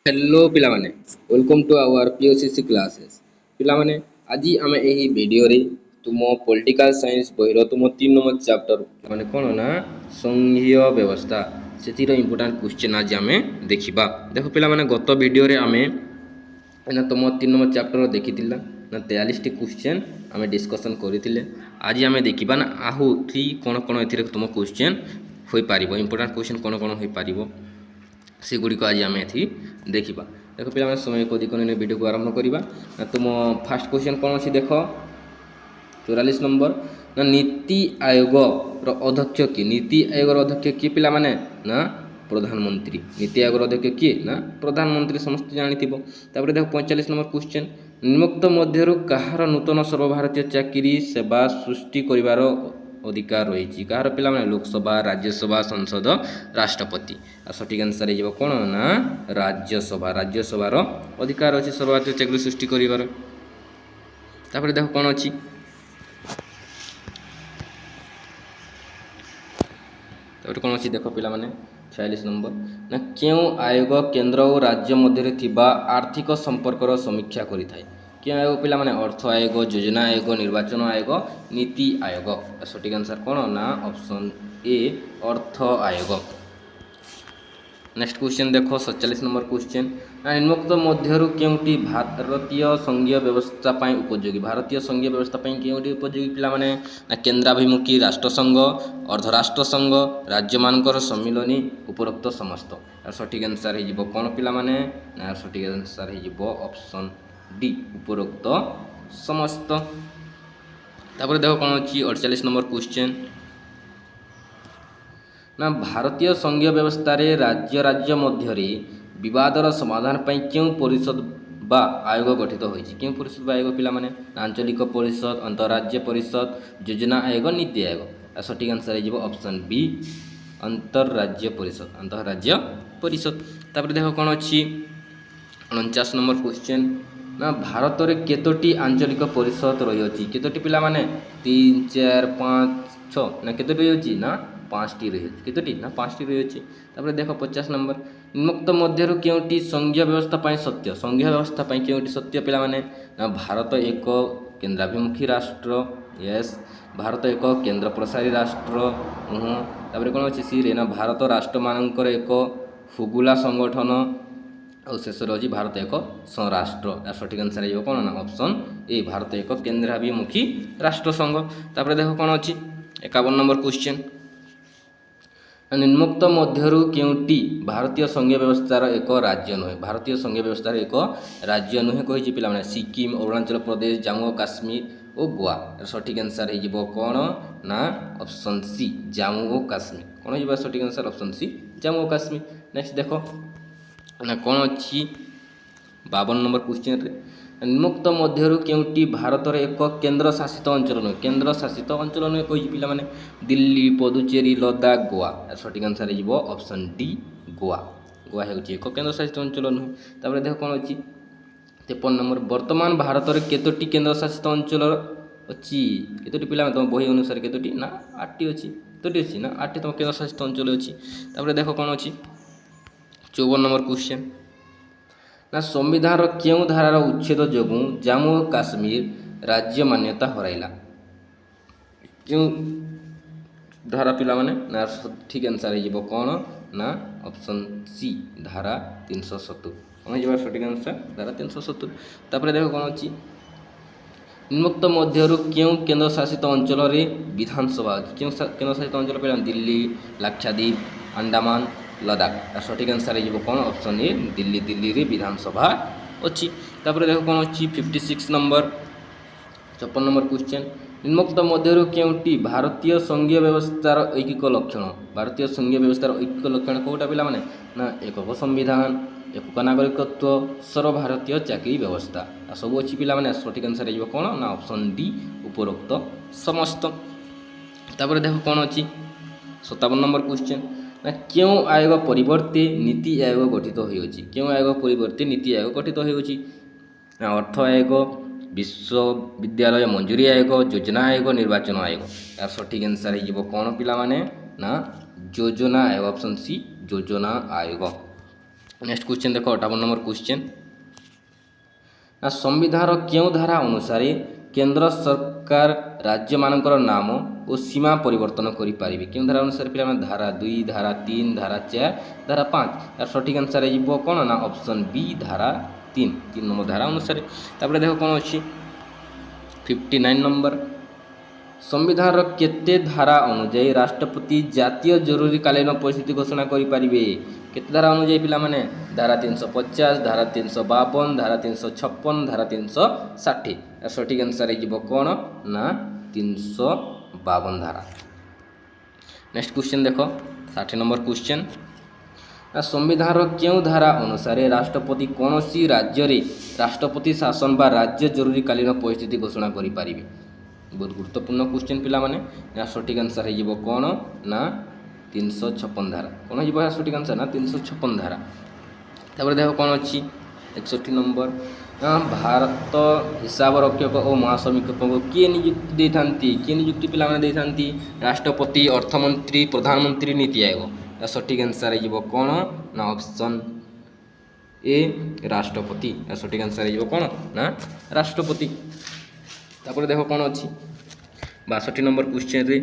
Hello पिलामाने welcome to our POCC classes पिलामाने आज आम यही वीडियो रे तुम पॉलिटिकल साइंस बहिर तुम 3 नंबर चैप्टर माने कोन ना संघीय व्यवस्था से इंपोर्टेंट क्वेश्चन आज आम देखा देख पिलामाने गत वीडियो रे आम तुम 3 नंबर चैप्टर देखी ना 43 क्वेश्चन आम डिस्कसन करते आज आम देखा ना आहूरी कौन कौन ए तुम क्वेश्चन हो पार इंपोर्टेंट क्वेश्चन कौन कौन हो पार से गुड़िक आज आम ये देखा देख पे समय को अधिक वीडियो को आरंभ करवा तुम फास्ट क्वेश्चन कौन अच्छी देख 44 नंबर ना नीति आयोग अध्यक्ष किए नीति आयोग अध्यक्ष किए पिला माने ना प्रधानमंत्री नीति आयोग अध्यक्ष किए ना प्रधानमंत्री समस्त जानी देख 45 नंबर क्वेश्चन निम्नोक्त मध्य कहार नूतन सर्वभारतीय चाकरी सेवा सृष्टि कर अधिकार रही कहार पिला माने लोकसभा राज्यसभा संसद राष्ट्रपति सठिक आंसर हो कौन ना राज्यसभार अधिकार अच्छी सर्वभारतीय चाकरी सृष्टि कर देख कौन अच्छी कौन अच्छी देख पिला माने 46 नंबर ना क्यों आयोग केंद्र और राज्य मध्य आर्थिक संपर्कर समीक्षा करिथाय क्यों आयोग पिला माने अर्थ आयोग योजना आयोग निर्वाचन आयोग नीति आयोग सठिक आंसर कौन ना ऑप्शन ए अर्थ आयोग। नेक्स्ट क्वेश्चन देखो 47 नंबर क्वेश्चन ना निम्नोक्त मध्य केउटी भारतीय संघीय व्यवस्था पाई उपयोगी भारतीय संघीय व्यवस्था पाई केउटी उपयोगी पिला माने ना केंद्राभिमुखी राष्ट्रसंघ अर्धराष्ट्र संघ राज्य मानकर सम्मिलनी उपरोक्त समस्त सठिक आंसर हो कौन पिला माने ना सठिक आंसर हो ऑप्शन डी उपरोक्त समस्त। तापर देखो कौन अच्छी 48 नंबर क्वेश्चन ना भारतीय संघीय व्यवस्था रे राज्य मध्य विवादर समाधान पाई क्यों परिषद बा आयोग गठित होइछि क्यों परिषद बा आयोग पिला माने आंचलिक परिषद अंतरराज्य परिषद योजना आयोग नीति आयोग सठिक आंसर हो ऑप्शन बी अंतरराज्य परिषद। तापर देखो कौन अच्छी 49 नंबर क्वेश्चन ना भारत में केतोटी आंचलिक परिषद रही केतोटी पिला माने 3 4 5 6 ना केतोटी रही ना 5टी रही केतोटी ना 5टी रही तापर देखो 50 नंबर निम्नोक्त मध्य केउटी संघीय व्यवस्था पाई सत्य संघीय व्यवस्था पाई केउटी सत्य पिला माने ना भारत एक केंद्राभिमुखी राष्ट्र यस भारत एक केंद्र प्रसारी राष्ट्र तापर कौन अच्छे सी रे ना भारत राष्ट्र मानकर एक फुगुला संगठन और शेष रही भारत एक स्वराष्ट्र सठिक आंसर हो कौन ना ऑप्शन ए भारत एक केंद्राभिमुखी राष्ट्र संघ। तापर देखो कौन अच्छी 51 नंबर क्वेश्चन निम्नोक्त मध्य केउटी भारतीय संघीय व्यवस्थार एक राज्य नुहे भारतीय संघीय व्यवस्थार एक राज्य नुहे कही पिला माने सिक्किम अरुणाचल प्रदेश जम्मू और काश्मीर और गोवा सठिक आंसर हो कौन ना ऑप्शन सी जम्मू और काश्मीर कौन हो सठिक आंसर ऑप्शन सी जम्मू और काश्मीर। नेक्स्ट देखो ना कौन अच्छी 52 नंबर क्वेश्चन रे निम्नोक्त मध्य केउटी भारत एक केंद्र शासित अंचल नुहे केंद्र शासित अंचल नुहे कही पिला माने दिल्ली पुदुचेरी लद्दाख गोवा सठिक आंसर हो ऑप्शन डी गोवा गोवा हो एक केंद्र शासित अंचल नुहे। तापर देख कौन अच्छी 53 नंबर वर्तमान भारत में केतोटी केंद्र शासित अंचल अच्छी केतोटी पिला तुम बही अनुसार केतोटी ना 8टी अच्छी केतोटी अच्छी ना 8टी तुम केंद्र शासित अंचल अच्छी। तापर देख कौन अच्छी 54 नंबर क्वेश्चन ना संविधान क्यों धारार उच्छेद जोगु जम्मू और काश्मीर राज्य मान्यता हराइला क्यों धारा पिला माने ना ठीक आंसर हो कौन ना ऑप्शन सी धारा 370 कौन हो सठिक आंसर धारा 370। तापर देखो कौन अच्छी निम्नोक्त मध्य क्यों केंद्र शासित अंचल विधानसभा क्यों केंद्र शासित अंचल पे दिल्ली लाक्षाद्वीप अंडमान लद्दाख सठिक आंसर हो कौन ऑप्शन ए दिल्ली रे विधानसभा अच्छी। तापर देखो कौन अच्छी 56 नंबर 54 नंबर क्वेश्चन निम्नोक्त मध्य केउटी भारतीय संघीय व्यवस्थार ऐकिक लक्षण भारतीय संघीय व्यवस्थार ऐकिक लक्षण कौटा पिला माने ना एकक संविधान एकक नागरिकत्व सर्वभारतीय चाकरी व्यवस्था सब अच्छी पिला माने सठिक आंसर हो कौन ना ऑप्शन डी उपरोक्त समस्त। तापर देखो कौन अच्छी 57 नंबर क्वेश्चन ना क्यों आयोग परिवर्ते नीति आयोग गठित होइछि क्यों आयोग परिवर्ते नीति आयोग गठित होइछि ना अर्थ आयोग विश्वविद्यालय मंजूरी आयोग योजना आयोग निर्वाचन आयोग यार सठिक आंसर हो कौन पिला माने ना योजना आयोग ऑप्शन सी योजना आयोग। नेक्स्ट क्वेश्चन देख 58 नंबर क्वेश्चन ना संविधान क्यों धारा अनुसार केंद्र सरकार राज्य मानकर नाम और सीमा परिवर्तन करें क्यों धारा अनुसार पे धारा 2 धारा 3 धारा 4 धारा 5 यार सठिक आंसर हो कौन ना ऑप्शन बी धारा 3 नंबर धारा अनुसार तापर देख कौन अच्छी 59 नंबर संविधान केते धारा अनुजाई राष्ट्रपति जातीय जरूरीकालीन परिस्थिति घोषणा करें केते धारा अनुजाई पिला माने धारा 350 धारा 352 धारा 356 धारा 360 सठिक आंसर हो कौन ना 352 धारा। नेक्स्ट क्वेश्चन देख 60 नंबर क्वेश्चन संविधान क्यों धारा अनुसार राष्ट्रपति कौन सी राज्य रे राष्ट्रपति शासन बा राज्य जरूरीकालीन परिस्थिति घोषणा करें बहुत गुरुत्वपूर्ण क्वेश्चन पिला माने ना सठिक आंसर हो कौन ना 356 धारा कौन हो सठिक आंसर ना 356 धारा। तापर देख कौन अच्छी 61 नंबर भारत हिसाब रक्षक और महासमीक्षक को किए नियुक्ति दे थांती किए नियुक्ति पिला माने दे थांती राष्ट्रपति अर्थमंत्री प्रधानमंत्री नीति आयोग सठिक आंसर हो कौन ना ऑप्शन ए राष्ट्रपति सठिक आंसर हो कौन ना राष्ट्रपति। तापर देख कौन अच्छी 62 नंबर क्वेश्चन रे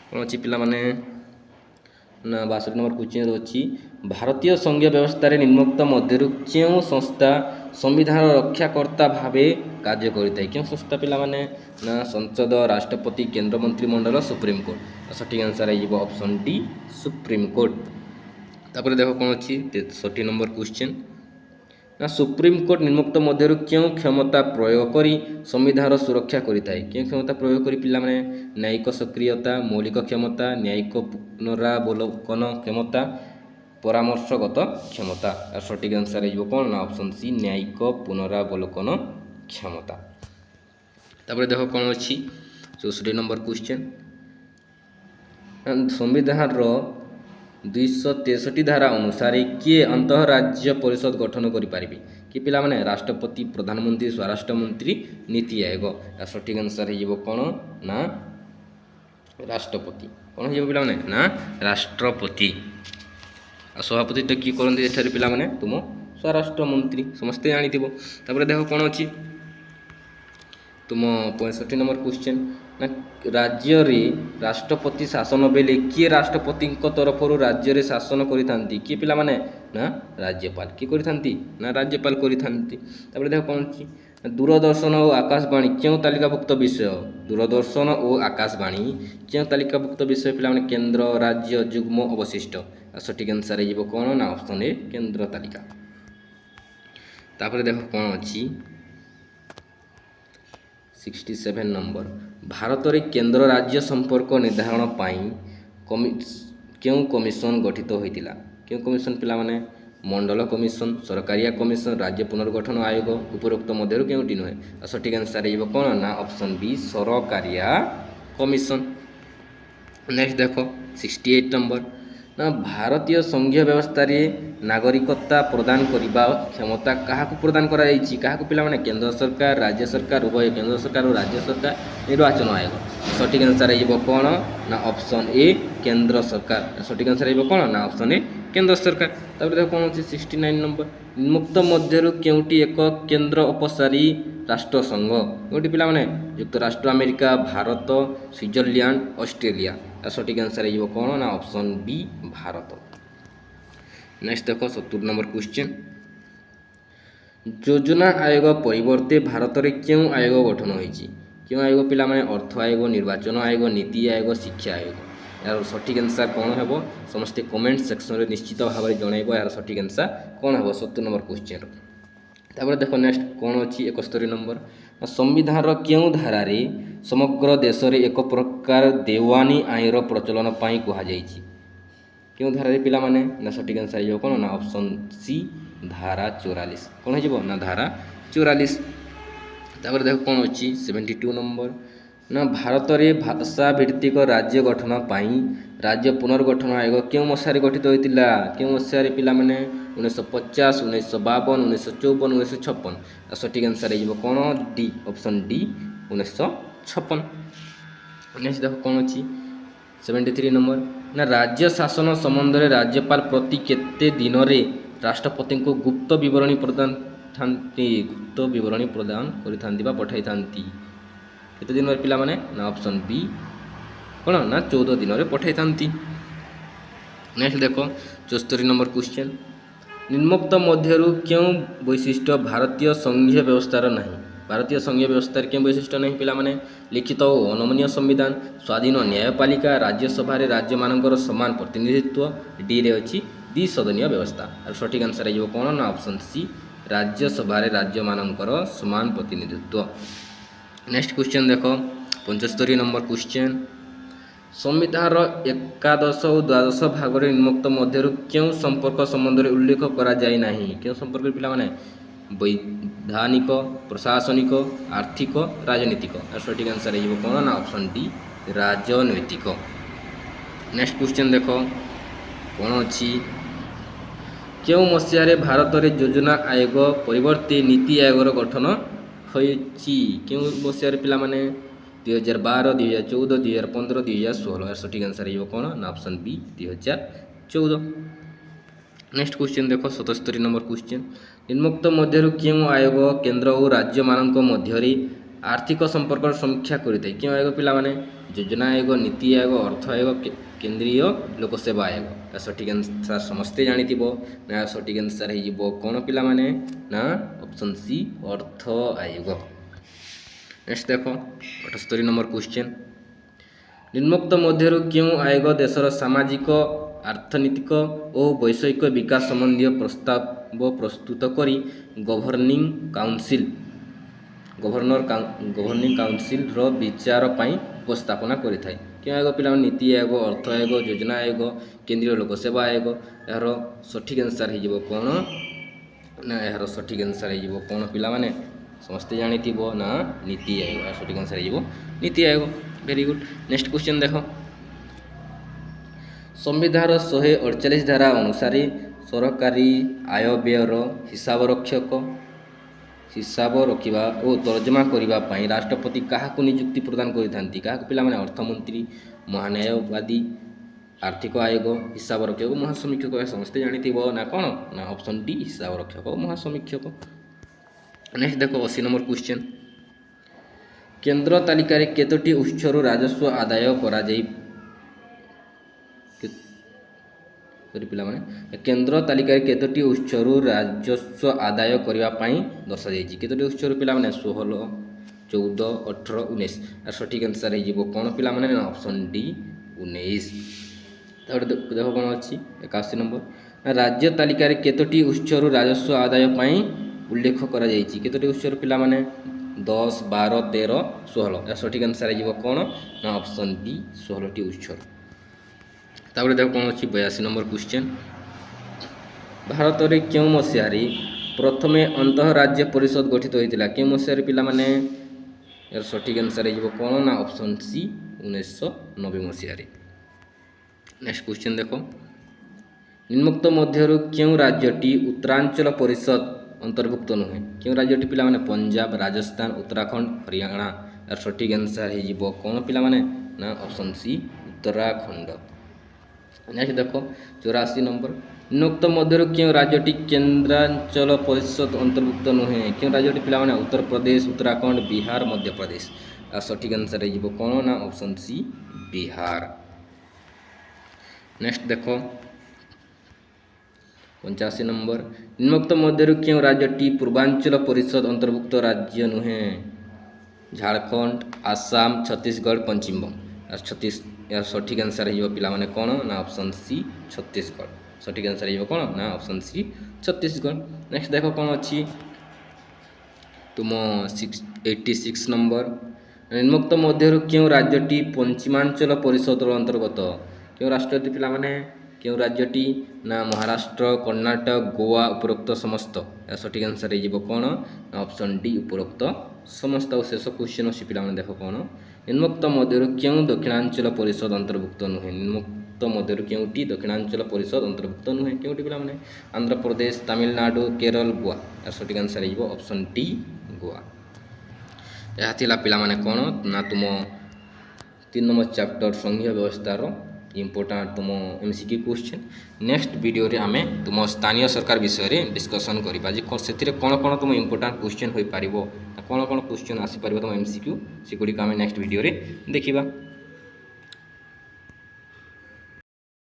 कौन अच्छी पिला माने ना 62 नंबर क्वेश्चन अच्छी भारतीय संघीय व्यवस्था रे निम्नोक्त मध्य क्यों संस्था संविधान रक्षाकर्ता भावे कार्य करिताय क्यों संस्था पिला माने ना संसद राष्ट्रपति केंद्र मंत्रिमंडल सुप्रीम कोर्ट सठिक आंसर हो ऑप्शन डी सुप्रीम कोर्ट। तापर देख कौन अच्छी 63 नंबर क्वेश्चन ना सुप्रीम कोर्ट निम्नोक्त मध्य क्यों क्षमता प्रयोग करी संविधान सुरक्षा करिताय क्यों क्षमता प्रयोग करी पिला माने न्यायिक सक्रियता मौलिक क्षमता न्यायिक पुनरावलोकन क्षमता परामर्शगत क्षमता सठिक आंसर हो कौन ना ऑप्शन सी न्यायिक पुनरावलोकन क्षमता। तापर देख कौन अच्छी 64 नंबर क्वेश्चन संविधान 263 धारा अनुसार किए अंतःराज्य परिषद गठन करें कि पिला माने राष्ट्रपति प्रधानमंत्री स्वराष्ट्र मंत्री नीति आयोग सठिक आंसर हो कौन ना राष्ट्रपति कौन हो पिला माने ना राष्ट्रपति सभापति तो कि करते पिला माने तुम स्वराष्ट्र मंत्री समस्ते जानी। तापर देख कौन अच्छी तुम 65 नंबर क्वेश्चन ना राज्य रे राष्ट्रपति शासन बेले किए राष्ट्रपति तरफ राज्य रे शासन करिथांती किए पिला माने ना राज्यपाल किए करिथांती ना राज्यपाल करिथांती। तापर देख कौन अच्छी दूरदर्शन और आकाशवाणी क्यों तालिकाभुक्त विषय दूरदर्शन और आकाशवाणी क्यों तालिकाभुक्त विषय पिला माने केंद्र राज्य जुग्म अवशिष्ट सठिक आंसर हो कौन ना ऑप्शन ए केंद्र तालिका। तापर देख कौन अच्छी 67 नंबर भारत रे केंद्र राज्य संपर्क निर्धारण पाई क्यों कमिशन गठित होइतिला क्यों कमिशन पिला माने मंडल कमिशन सरकारिया कमिशन राज्य पुनर्गठन आयोग उपरोक्त मध्य क्योंटी नुहे सठिक आंसर हो कौन ना option B Sarkaria commission. Next देख 68 नंबर ना भारतीय संघीय व्यवस्था रे नागरिकता प्रदान करने क्षमता क्या प्रदान करा पिला माने केंद्र सरकार राज्य सरकार उभय केंद्र सरकार और राज्य सरकार निर्वाचन आयोग सठिक आंसर हो कौन ना ऑप्शन ए केंद्र सरकार सठिक आंसर हो कौन ना ऑप्शन ए केंद्र सरकार। तापर देखो कौन अच्छी 69 नंबर मुक्त मध्य क्योंटी एक केंद्र अपसारी राष्ट्र संघ क्योंटी पिला माने युक्तराष्ट्र अमेरिका भारत स्विट्जरलैंड ऑस्ट्रेलिया सठिक आंसर हो कौन ना ऑप्शन बी भारत। नेक्स्ट देखो 70 नंबर क्वेश्चन योजना आयोग परिवर्ते भारत रे क्यों आयोग गठन होइछि क्यों आयोग पिला माने अर्थ आयोग निर्वाचन आयोग नीति आयोग शिक्षा आयोग यार सठिक आंसर कौन है समस्ते कमेंट सेक्शन रे निश्चित भाव में जनइब यार सठिक आंसर कौन है 70 नंबर क्वेश्चन। तापर देखो नेक्स्ट कौन अच्छी 71 नंबर संविधान क्यों धारा रे समग्र देश रे एक प्रकार देवानी आईन प्रचलन पाई कहा जाइछि क्यों धारा रे पिला माने ना सठिक आंसर हो कौन ना ऑप्शन सी धारा 44 कौन हो ना धारा 44। तापर देखो कौन अच्छी 72 नंबर ना भारत रे भाषा भित्तिक राज्य गठन पाई राज्य पुनर्गठन आयोग क्यों मसीह गठित होता क्यों मसीह पिला माने 1950 1952 1954 1956 सठिक आंसर हो कौन डी ऑप्शन डी 1956। नेक्स्ट देखो कौन अच्छी 73 नंबर ना राज्य शासन संबंध में राज्यपाल प्रति केते दिन रे राष्ट्रपति को गुप्त विवरणी प्रदान गुप्त विवरणी प्रदान करिथांती बा पठाइथांती केते दिन रे पिला माने ना ऑप्शन बी कोन ना 14 दिन रे पठाइथांती। नेक्स्ट देखो 74 नंबर क्वेश्चन निम्नोक्त मध्यरु क्यों वैशिष्ट्य भारतीय संघीय व्यवस्थार नहीं भारतीय संघीय व्यवस्था क्यों वैशिष्ट्य नहीं पिला माने लिखित और अनमनीय संविधान स्वाधीन न्यायपालिका राज्यसभा राज्य मानकर समान प्रतिनिधित्व डी रे अछि द्विसदनीय व्यवस्था और सठिक आंसर है कौन ना ऑप्शन सी राज्यसभा राज्य मानकर समान प्रतिनिधित्व। नेक्स्ट क्वेश्चन देखो 75 नंबर क्वेश्चन संविधान एकादश और द्वादश भाग निम्नोक्त मध्यरु क्यों संपर्क संबंध में उल्लेख करा जाय नहीं क्यों संपर्क पिला माने वैधानिक प्रशासनिक आर्थिक राजनीतिक और सठिक आंसर है कौन ना ऑप्शन डी राजनैतिक। नेक्स्ट क्वेश्चन देखो कौन अच्छी क्यों मसीह भारत में योजना आयोग परिवर्ते नीति आयोगर गठन होइछि क्यों मसीह पिला माने 2012 2014 2015 2016 सठिक आंसर है कौन ना ऑप्शन बी 2014। नेक्स्ट क्वेश्चन देखो 77 नंबर क्वेश्चन निम्नोक्त मध्यरु क्यों आयोग केंद्र और राज्य मानक मध्य आर्थिक संपर्क समीक्षा करिते क्यों आयोग पिला माने योजना आयोग नीति आयोग अर्थ आयोग केंद्रीय लोक सेवा आयोग सठिक आंसर समस्ते जानिथिबो ना सठिक आंसर है कौन पिला माने ना ऑप्शन सी अर्थ आयोग। नेक्स्ट देखो 78 नंबर क्वेश्चन निम्नोक्त मध्यरु क्यों आयोग देशर सामाजिक आर्थनीतिक और वैषयिक विकास संबंधी प्रस्ताव प्रस्तुत करी गवर्निंग काउंसिल रो विचार पाई उपस्थापना करिथाय क्यों आयोग पिला नीति आयोग अर्थ आयोग योजना आयोग केंद्रीय लोक सेवा आयोग यार सठिक आंसर है कौन ना यार सठिक आंसर है कौन पिला माने समस्ते जानिथिबो ना नीति आयोग सठिक आंसर है NITI Aayog. Very good. Next question देखो संविधान 148 धारा अनुसार सरकारी आय व्ययर हिसाब रखिबा और तर्जमा करिबा पई राष्ट्रपति काहाकु नियुक्ति प्रदान करिथांती काहाकु पिला माने अर्थमंत्री महान्यायवादी आर्थिक आयोग हिसाब रक्षक महासमीक्षक समस्ते जानिथिबो ना कोन ना ऑप्शन डी हिसाब रक्षक महासमीक्षक। नेक्स्ट देखो 80 नंबर क्वेश्चन केंद्र तालिका केतोटी उत्सरु राजस्व आदाय करा जाई पिला माने केंद्र तालिका केतोटी उत्सरु राजस्व आदाय करिबा पई दर्शा जायछि केतोटी उत्सरु पिला माने 16 14 18 19 आ सठिक आंसर है कौन पिला माने ऑप्शन डी 19। देखो कौन अच्छी 81 नंबर राज्य तालिका केतोटी उत्सरु राजस्व आदाय पई उल्लेख करा जायछि केतोटी उत्सरु पिला माने 10 12 13 16 सठिक आंसर है कौन ना ऑप्शन बी 16 टी उत्सर। तापर देखो कौन अच्छी 82 नंबर क्वेश्चन भारत में क्यों मसीह प्रथमे अंतः राज्य परिषद गठित होता क्यों मसीह पिला माने यार सठिक आंसर है कौन ना ऑप्शन सी 1990 मसीह। नेक्स्ट क्वेश्चन देखो निम्नोक्त मध्यरु क्यों राज्यटी उत्तरांचल परिषद अंतर्भुक्त नुहे क्यों राज्यटी पिला माने पंजाब राजस्थान उत्तराखंड हरियाणा यार सठिक आंसर है कौन पिला माने ना ऑप्शन सी उत्तराखंड। नेक्स्ट देखो 84 नंबर निम्नोक्त मध्यरु क्यों राज्यटी केंद्रांचल परिषद अंतर्भुक्त नुहे क्यों राज्यटी पिला माने उत्तर प्रदेश उत्तराखंड बिहार मध्य प्रदेश आ सठिक आंसर है कौन ना ऑप्शन सी बिहार। नेक्स्ट देखो 85 नंबर निम्नोक्त मध्यरु क्यों राज्यटी पूर्वांचल परिषद अंतर्भुक्त राज्य नुहे झारखंड आसाम छत्तीसगढ़ पश्चिम बंग यार सठिक आंसर है पिला माने कौन ना ऑप्शन सी छत्तीसगढ़ सठिक आंसर है कौन ना ऑप्शन सी छत्तीसगढ़। नेक्स्ट देखो कौन अच्छी तुम 86 नंबर निम्नोक्त मध्यरु क्यों राज्यटी पश्चिमांचल परिषद अंतर्गत क्यों राष्ट्रपति पिला माने क्यों राज्यटी ना महाराष्ट्र कर्णाटक गोवा उपरोक्त समस्त सठिक आंसर है कौन ना ऑप्शन डी उपरोक्त समस्त। और शेष क्वेश्चन अच्छी पिला देखो कौन निम्नोक्त मध्यरु क्यों दक्षिणांचल परिषद अंतर्भुक्त नुहे निम्नोक्त मध्यरु क्योंटी दक्षिणांचल परिषद अंतर्भुक्त नुहे क्योंटी पिला माने आंध्र प्रदेश तमिलनाडु केरल गोवा यार सठिक आंसर है ऑप्शन डी गोवा। यह थिला पिला माने कौन ना तुम 3 नंबर चैप्टर संघीय व्यवस्थार इंपोर्टाट तुम एमसीक्यू क्वेश्चन नेक्स्ट वीडियो रे आमे तुम स्थानीय सरकार विषय रे डिस्कशन करिबा जे से कौन कौन तुम इंपोर्टाट क्वेश्चन हो पारिबो कौन कौन क्वेश्चन आसी पारिबो तुम एमसीक्यू से गुडी आमे नेक्स्ट वीडियो रे देखिबा।